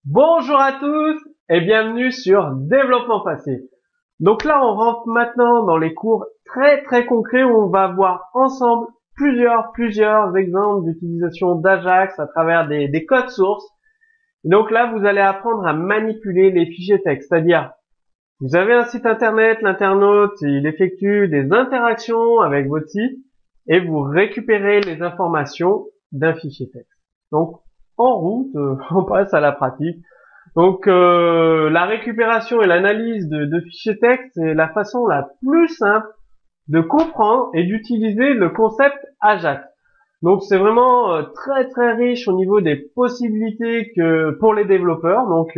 Bonjour à tous et bienvenue sur Développement Facile. Donc là, on rentre maintenant dans les cours très concrets où on va voir ensemble plusieurs exemples d'utilisation d'Ajax à travers des codes sources. Donc là, vous allez apprendre à manipuler les fichiers texte, c'est-à-dire vous avez un site internet, l'internaute, il effectue des interactions avec votre site et vous récupérez les informations d'un fichier texte. Donc en route, on passe à la pratique. Donc la récupération et l'analyse de fichiers texte, c'est la façon la plus simple de comprendre et d'utiliser le concept Ajax. Donc c'est vraiment très riche au niveau des possibilités que pour les développeurs. Donc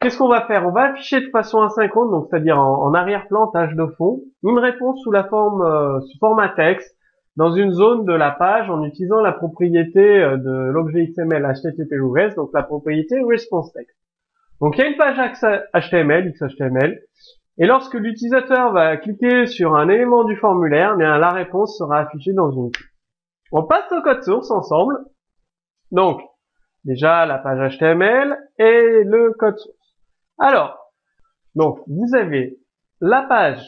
qu'est-ce qu'on va faire? On va afficher de façon asynchrone, donc c'est-à-dire en arrière-plan, tâche de fond, une réponse sous la forme sous format texte dans une zone de la page en utilisant la propriété de l'objet XML HTTP REST, donc la propriété response text. Donc il y a une page HTML, XHTML, et lorsque l'utilisateur va cliquer sur un élément du formulaire, bien la réponse sera affichée dans une queue. On passe au code source ensemble. Donc déjà la page HTML et le code source. Alors, donc vous avez la page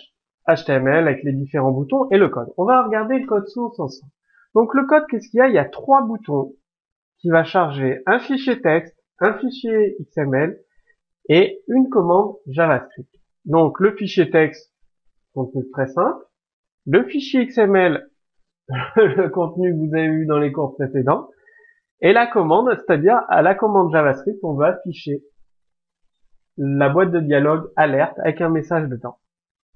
HTML avec les différents boutons et le code. On va regarder le code source ensemble. Donc le code, qu'est-ce qu'il y a? Il y a 3 boutons qui va charger un fichier texte, un fichier XML et une commande JavaScript. Donc le fichier texte, contenu très simple. Le fichier XML, le contenu que vous avez vu dans les cours précédents. Et la commande, c'est-à-dire à la commande JavaScript, on va afficher la boîte de dialogue alerte avec un message dedans.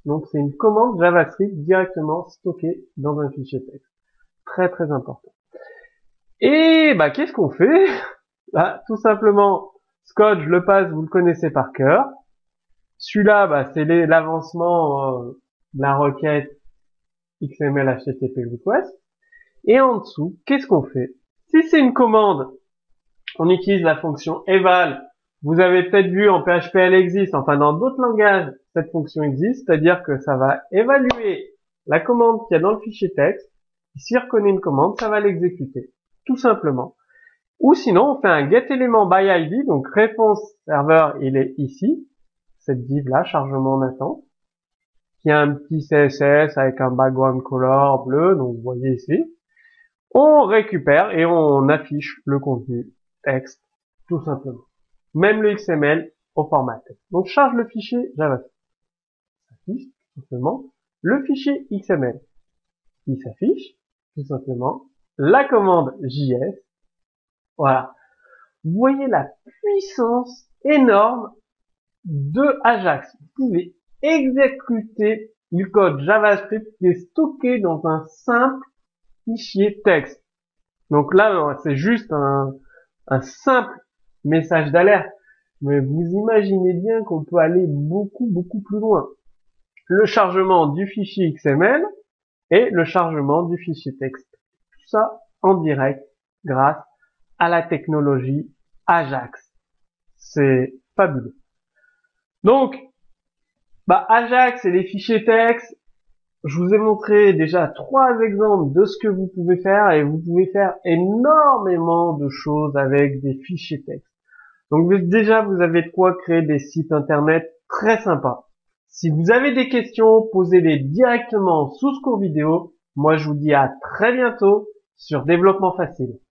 Donc c'est une commande JavaScript directement stockée dans un fichier texte. Très important. Et bah qu'est-ce qu'on fait? Bah, tout simplement, ce code, je le passe, vous le connaissez par cœur. Celui-là, bah, c'est l'avancement de la requête XML HTTP request. Et en dessous, qu'est-ce qu'on fait? Si c'est une commande, on utilise la fonction eval. Vous avez peut-être vu en PHP elle existe, enfin dans d'autres langages, cette fonction existe, c'est-à-dire que ça va évaluer la commande qu'il y a dans le fichier texte. S'il reconnaît une commande, ça va l'exécuter, tout simplement. Ou sinon, on fait un getElementById, donc réponse serveur, il est ici, cette div là, chargement en attente, qui a un petit CSS avec un background color bleu, donc vous voyez ici. On récupère et on affiche le contenu texte, tout simplement. Même le XML au format texte. Donc charge le fichier JavaScript. S'affiche tout simplement le fichier XML. Il s'affiche tout simplement la commande JS. Voilà. Vous voyez la puissance énorme de Ajax. Vous pouvez exécuter du code JavaScript qui est stocké dans un simple fichier texte. Donc là, c'est juste un simple message d'alerte. Mais vous imaginez bien qu'on peut aller beaucoup plus loin. Le chargement du fichier XML et le chargement du fichier texte. Tout ça en direct grâce à la technologie Ajax. C'est fabuleux. Donc, Ajax et les fichiers texte, je vous ai montré déjà 3 exemples de ce que vous pouvez faire et vous pouvez faire énormément de choses avec des fichiers texte. Donc déjà, vous avez de quoi créer des sites internet très sympas. Si vous avez des questions, posez-les directement sous ce cours vidéo. Moi, je vous dis à très bientôt sur Développement Facile.